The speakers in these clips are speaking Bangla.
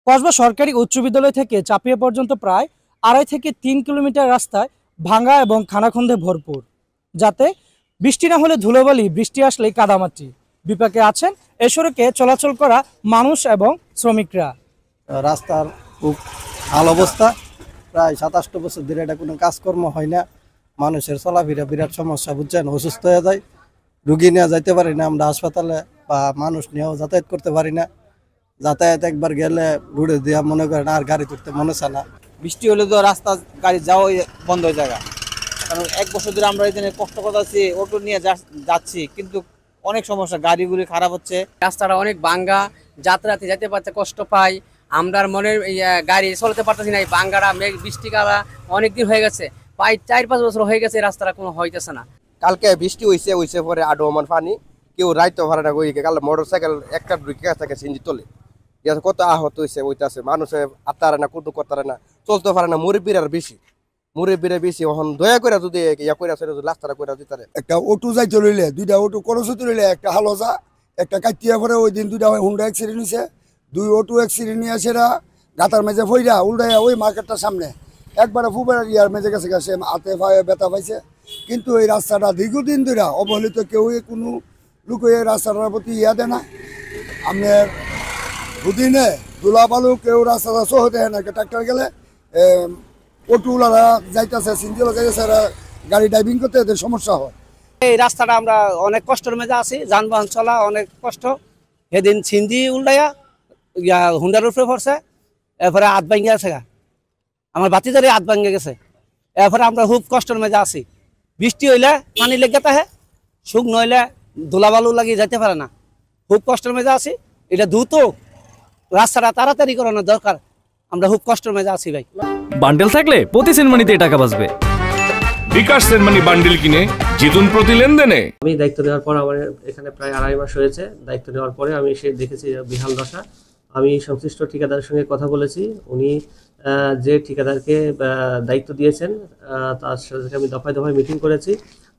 কসবা সরকারি উচ্চ বিদ্যালয় থেকে চাপিয়া পর্যন্ত প্রায় 2.5 থেকে 3 কিলোমিটার রাস্তায় ভাঙা এবং খানাখন্দে ভরপুর, যাতে বৃষ্টি না হলে ধুলোবালি, বৃষ্টি আসলেই কাদামাটি। বিপাকে আছেন এ সড়কে চলাচল করা মানুষ এবং শ্রমিকরা। রাস্তার খুব ভালো অবস্থা, প্রায় 27 বছর ধরে এটা কোনো কাজকর্ম হয় না। মানুষের চলাফেরা বিরাট সমস্যা, বুঝছেন, অসুস্থ হয়ে যায়, রুগী নিয়ে যাইতে পারি না আমরা হাসপাতালে, বা মানুষ নিয়েও যাতায়াত করতে পারি না। যাতায়াত একবার গেলে রোডে দেওয়া মনে করেন আর গাড়ি তুলতে মনে চায় না। বৃষ্টি হলে তো রাস্তা গাড়ি যাওয়াই বন্ধ হয়ে যায়, কারণ 1 বছর ধরে আমরা এখানে কষ্ট করতেছি, অটো নিয়ে যাচ্ছি, কিন্তু অনেক সমস্যা, গাড়িগুলি খারাপ হচ্ছে, রাস্তাটা অনেক ভাঙ্গা, যাত্রাতে যেতে পারতে কষ্ট পাই আমরা, মনের গাড়ি চলতে পারতেছি না। এই ভাঙ্গাটা বৃষ্টি কালা অনেকদিন হয়ে গেছে, প্রায় 4-5 বছর হয়ে গেছে, রাস্তাটা কোনো হইতেছে না। কালকে বৃষ্টি হয়েছে পরে আডোমান পানি, কেউ রাইতে পারে না, কাল মোটরসাইকেল একটা ঢুকে থাকে সিঞ্জি তোলে, কত আহত হয়েছে ওইটাছে, মানুষে আত্মারে না, কুটু করতে না, চলতে পারে না, মুরব্বীর বেশি এখন দয়া করে যদি ইয়া করে রাস্তাটা করে দিতে। একটা অটো যাইতে লইলে, 2টা অটো খরচতে লইলে, একটা হালজা একটা কাটিয়া পরে ওই দিন 2টা হুন্ডা অ্যাক্সিডেন্ট হয়েছে, 2 অটো অ্যাক্সিডেন্ট নিয়ে সেরা গাতার মেজে ফইরা উল্টাইয়া ওই মার্কেটটার সামনে একবারে ফুবের ইয়ার মেজে গেছে, হাতে পায়ে ব্যথা পাইছে। কিন্তু এই রাস্তাটা দীর্ঘদিন ধরে অবহেলিত, কেউ কোনো লোক এই রাস্তাটার প্রতি ইয়া দেয় না। আপনার দুদিনে দুলা বালু কেউ রাস্তাটা সহ দেয় না, ট্রাক্টর গেলে অটোওয়ালারা যাইতেছে, সিনজিওয়ালা যাইতেছে, গাড়ি ড্রাইভিং করতে এদের সমস্যা হয়। এই রাস্তাটা আমরা অনেক কষ্টের মেজে আছি, যানবাহন চলা অনেক কষ্ট। সেদিন সিনজি উল্টাইয়া হুন্ডার উপরে পড়ছে, এরপরে হাত ভাঙ্গে গেছে, আমার বাতিদারে হাত ভাঙ্গে গেছে। এরপরে আমরা খুব কষ্টের মেজে আছি, বৃষ্টি হইলে পানি লেগে থাকে, শুকনো হইলে ধুলাবালু লাগিয়ে যেতে পারে না, খুব কষ্টের মেজে আছি। এটা দ্রুত রাস্তাটা তাড়াতাড়ি করানোর দরকার, আমরা খুব কষ্টের মেজে আছি ভাই। বান্ডেল থাকলে প্রতি সেনমানিতে টাকা বাঁচবে। বিকাশ সেনমানি বান্ডেল কিনে জিতুন প্রতি লেনদেনে। আমি দায়িত্ব নেওয়ার পর আমার এখানে প্রায় 2.5 মাস হয়েছে। দায়িত্ব নেওয়ার পরে আমি এসে দেখেছি বিহাল দশা। আমি সংশ্লিষ্ট ঠিকাদারের সঙ্গে কথা বলেছি, উনি যে ঠিকাদারকে দায়িত্ব দিয়েছেন তার সাথে আমি দফায় দফায় মিটিং করেছি।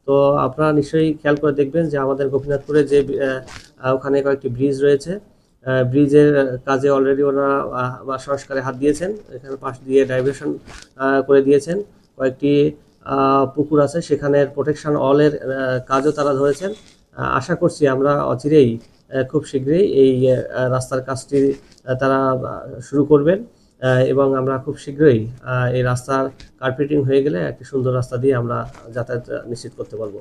তো আপনারা নিশ্চয়ই খেয়াল করে দেখবেন যে আমাদের গোপীনাথপুরে যে ওখানে কয়েকটি ব্রিজ রয়েছে, ব্রিজের কাজে অলরেডি ওনারা সংস্কারে হাত দিয়েছেন, এখানে পাশ দিয়ে ডাইভারশন করে দিয়েছেন। কয়েকটি পুকুর আছে, সেখানের প্রোটেকশন অলের কাজও তারা ধরেছেন। আশা করছি আমরা অচিরেই খুব শীঘ্রই এই রাস্তার কাজটি তারা শুরু করবেন, এবং আমরা খুব শীঘ্রই এই রাস্তার কার্পেটিং হয়ে গেলে একটি সুন্দর রাস্তা দিয়ে আমরা যাতায়াত নিশ্চিত করতে পারবো।